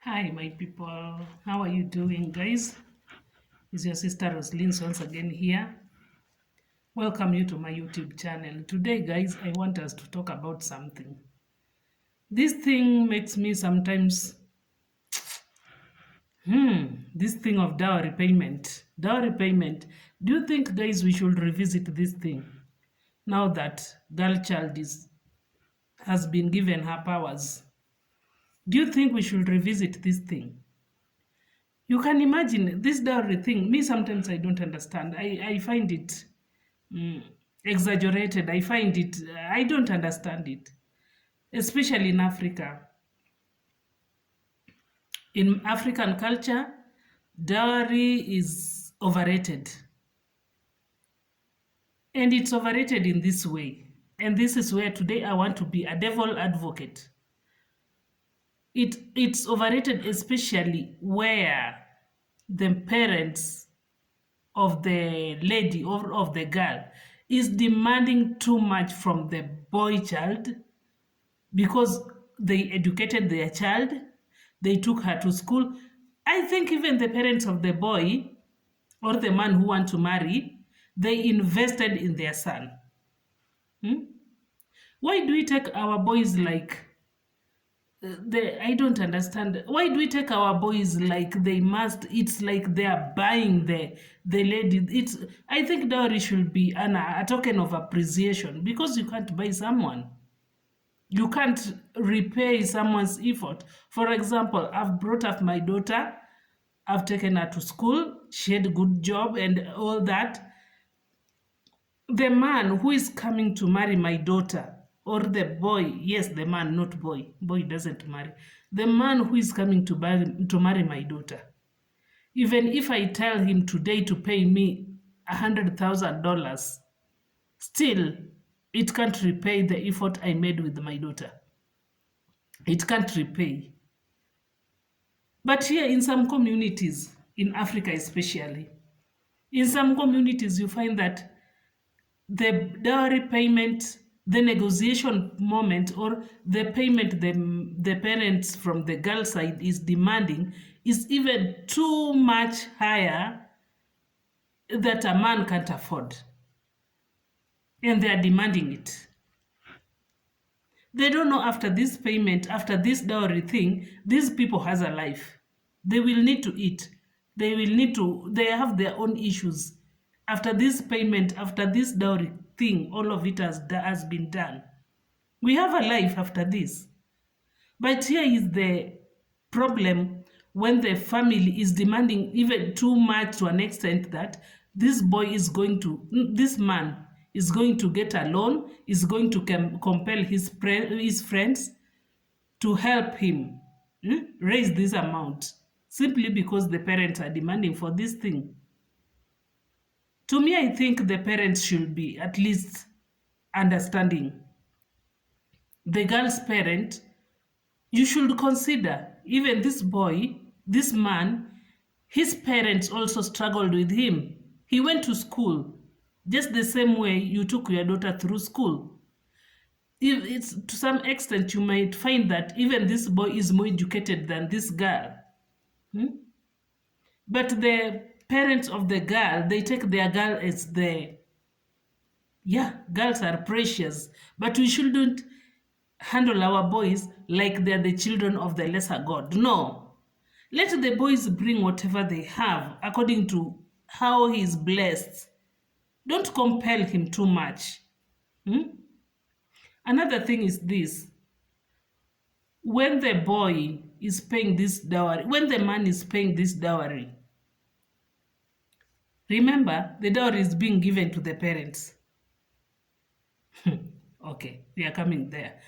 Hi, my people. How are you doing, guys? It's your sister Roslyn once again here. Welcome you to my YouTube channel. Today, guys, I want us to talk about something. This thing makes me sometimes, this thing of dowry payment. Dowry payment. Do you think, guys, we should revisit this thing now that girl child has been given her powers? Do you think we should revisit this thing? You can imagine this dowry thing. Me, sometimes I don't understand. I find it mm, exaggerated. I find it, I don't understand it, especially in Africa. In African culture, dowry is overrated. And it's overrated in this way. And this is where today I want to be a devil advocate. It's overrated, especially where the parents of the lady or of the girl is demanding too much from the boy child because they educated their child, they took her to school. I think even the parents of the boy or the man who want to marry, they invested in their son. Hmm? Why do we take our boys like I don't understand. Why do we take our boys like they must? It's like they are buying the lady. It's I think dowry should be a token of appreciation because you can't buy someone. You can't repay someone's effort. For example, I've brought up my daughter. I've taken her to school. She had a good job and all that. The man who is coming to marry my daughter, or the boy, yes, the man, not boy doesn't marry, the man who is coming to marry my daughter, even if I tell him today to pay me $100,000, still it can't repay the effort I made with my daughter. It can't repay. But here in some communities, in Africa especially, in some communities you find that the dowry payment, the negotiation moment, or the payment the parents from the girl side is demanding is even too much higher that a man can't afford. And they are demanding it. They don't know after this payment, after this dowry thing, these people has a life. They will need to eat. They have their own issues. After this payment, after this dowry thing, all of it has been done. We have a life after this. But here is the problem when the family is demanding even too much to an extent that this man is going to get a loan, is going to compel his friends to help him raise this amount simply because the parents are demanding for this thing. To me, I think the parents should be at least understanding. The girl's parent, you should consider even this boy, this man, his parents also struggled with him. He went to school just the same way you took your daughter through school. If it's to some extent, you might find that even this boy is more educated than this girl. But the parents of the girl, they take their girl as girls are precious, but we shouldn't handle our boys like they're the children of the lesser God. No. Let the boys bring whatever they have according to how he is blessed. Don't compel him too much. Another thing is this. When the boy is paying this dowry, when the man is paying this dowry, remember the dowry is being given to the parents. Okay, we are coming there.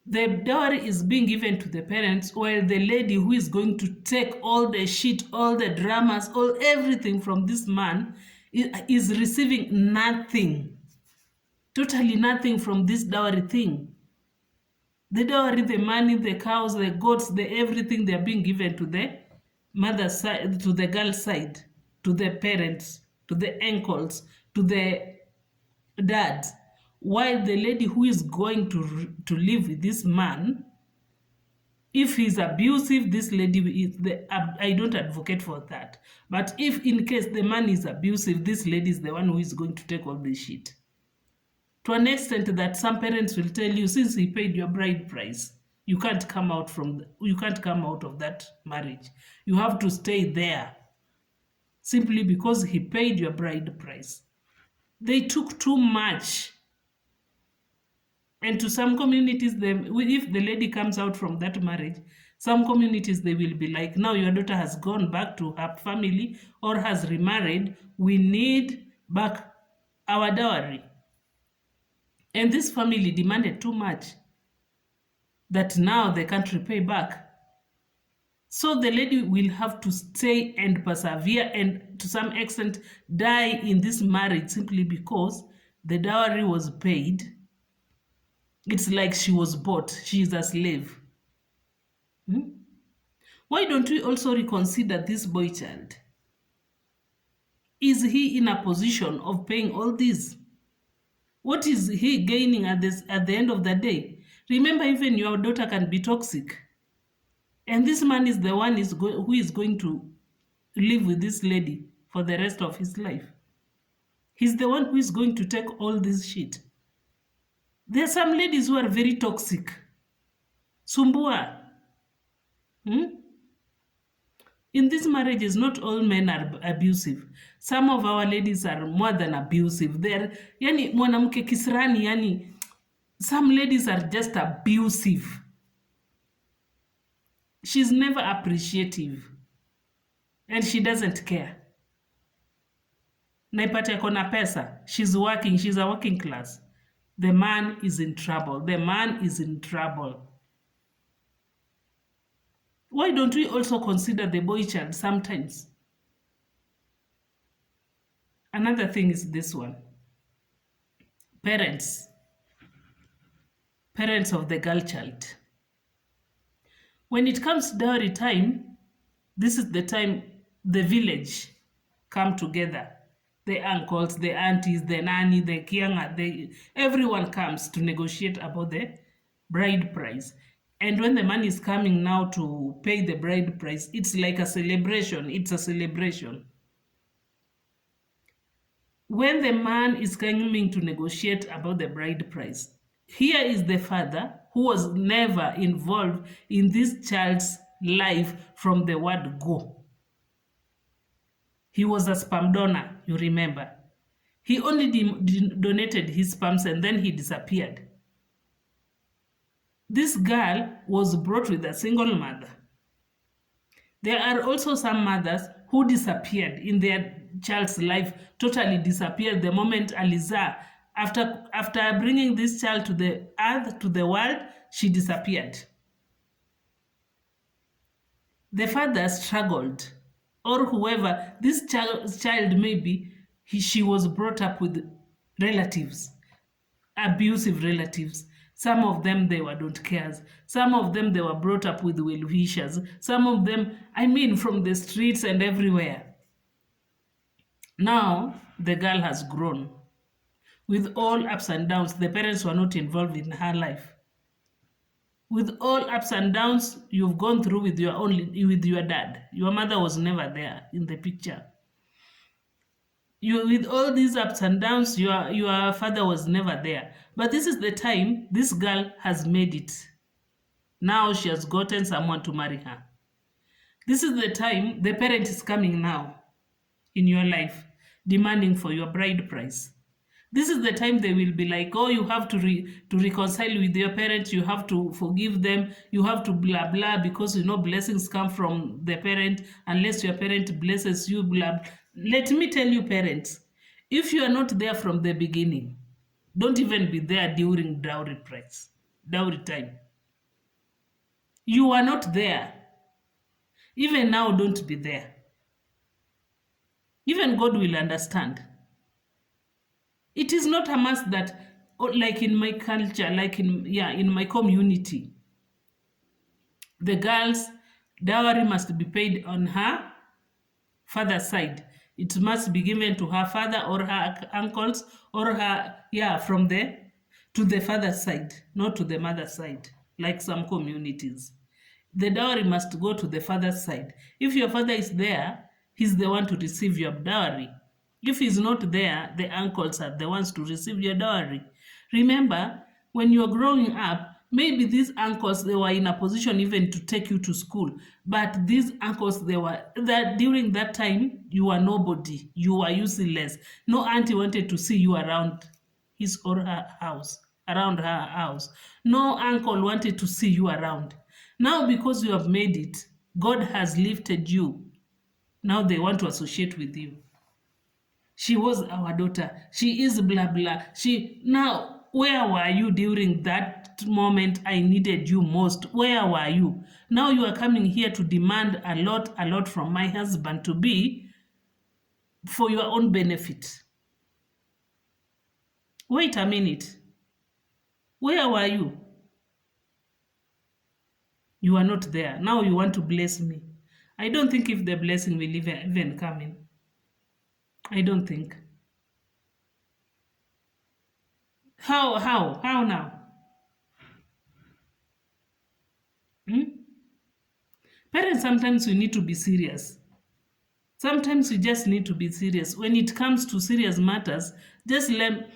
The dowry is being given to the parents, while the lady who is going to take all the shit, all the dramas, all everything from this man is receiving nothing. Totally nothing from this dowry thing. The dowry, the money, the cows, the goats, the everything, they are being given to the mother's side, to the girl's side, to the parents, to the uncles, to the dad. While the lady who is going to live with this man If he's abusive, this lady is I don't advocate for that. But if in case the man is abusive, this lady is the one who is going to take all this shit. To an extent that some parents will tell you, since he paid your bride price, you can't come out of that marriage. You have to stay there simply because he paid your bride price. They took too much. And to some communities, if the lady comes out from that marriage, some communities they will be like, now your daughter has gone back to her family or has remarried. We need back our dowry. And this family demanded too much that now they can't repay back. So the lady will have to stay and persevere and to some extent die in this marriage simply because the dowry was paid. It's like she was bought. She is a slave. Why don't we also reconsider this boy child? Is he in a position of paying all this? What is he gaining at the end of the day? Remember, even your daughter can be toxic. And this man is the one who is going to live with this lady for the rest of his life. He's the one who is going to take all this shit. There are some ladies who are very toxic. Sumbua. In these marriages, not all men are abusive. Some of our ladies are more than abusive. They're, yani mwanamke kisirani, yani some ladies are just abusive. She's never appreciative. And she doesn't care. Naipate kona pesa. She's working. She's a working class. The man is in trouble. The man is in trouble. Why don't we also consider the boy child sometimes? Another thing is this one. Parents of the girl child. When it comes to dowry time, this is the time the village come together. The uncles, the aunties, the nanny, the kianga, everyone comes to negotiate about the bride price. And when the man is coming now to pay the bride price, it's like a celebration. It's a celebration. When the man is coming to negotiate about the bride price, here is the father who was never involved in this child's life from the word go. He was a sperm donor, you remember. He only donated his sperms and then he disappeared. This girl was brought with a single mother. There are also some mothers who disappeared in their child's life, totally disappeared the moment Aliza, after bringing this child to the earth, to the world, she disappeared. The father struggled, or whoever this child may be, she was brought up with relatives, abusive relatives. Some of them, they were don't cares. Some of them, they were brought up with well wishers. Some of them, from the streets and everywhere. Now, the girl has grown. With all ups and downs, the parents were not involved in her life. With all ups and downs you've gone through with your dad. Your mother was never there in the picture. With all these ups and downs, your father was never there. But this is the time this girl has made it. Now she has gotten someone to marry her. This is the time the parent is coming now in your life, demanding for your bride price. This is the time they will be like, oh, you have to reconcile with your parents, you have to forgive them, you have to blah blah, because blessings come from the parent. Unless your parent blesses you, blah. Let me tell you, parents, if you are not there from the beginning, don't even be there during dowry time. You are not there. Even now, don't be there. Even God will understand. It is not a must that, like in my culture, like in my community, the girl's dowry must be paid on her father's side. It must be given to her father or her uncles or her, to the father's side, not to the mother's side, like some communities. the dowry must go to the father's side. If your father is there, he's the one to receive your dowry. If he's not there, the uncles are the ones to receive your dowry. Remember, when you're growing up, maybe these uncles they were in a position even to take you to school, but these uncles they were that during that time you were nobody, you were useless. No auntie wanted to see you around his or her house, around her house. No uncle wanted to see you around. Now, because you have made it, God has lifted you. Now they want to associate with you. She was our daughter. She is blah blah. She now, where were you during that moment I needed you most? Where were you? Now you are coming here to demand a lot from my husband to be for your own benefit. Wait a minute. Where were you? You are not there. Now you want to bless me. I don't think if the blessing will even come in. I don't think. How now? Hmm? Parents, sometimes we need to be serious. Sometimes we just need to be serious. When it comes to serious matters, just let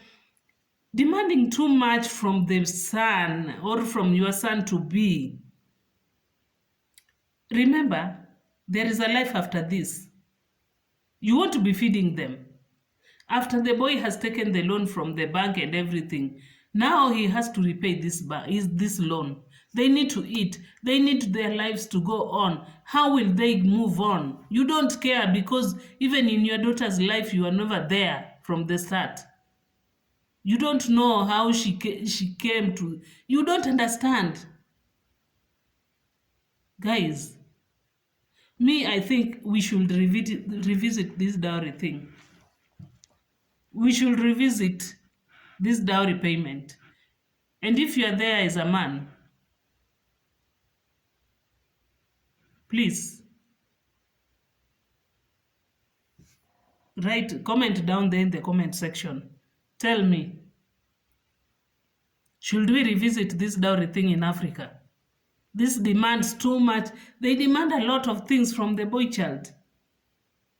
demanding too much from the son or from your son to be. Remember, there is a life after this. You want to be feeding them. After the boy has taken the loan from the bank and everything, now he has to repay this loan. They need to eat. They need their lives to go on. How will they move on? You don't care because even in your daughter's life, you are never there from the start. You don't know how she came to. You don't understand. Guys, me, I think we should revisit this dowry thing. We should revisit this dowry payment. And if you are there as a man, please comment down there in the comment section. Tell me, should we revisit this dowry thing in Africa? This demands too much. They demand a lot of things from the boy child.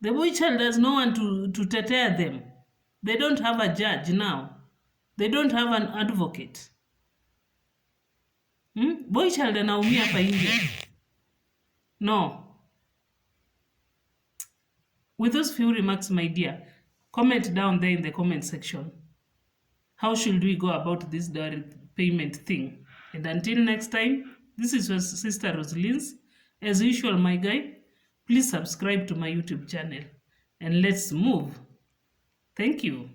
The boy child has no one to take care of them. They don't have a judge now. They don't have an advocate. Boy child anaumia hapa nje. No. With those few remarks, my dear, comment down there in the comment section. How should we go about this dowry payment thing? And until next time, this is your sister Rosalins. As usual, my guy, please subscribe to my YouTube channel and let's move. Thank you.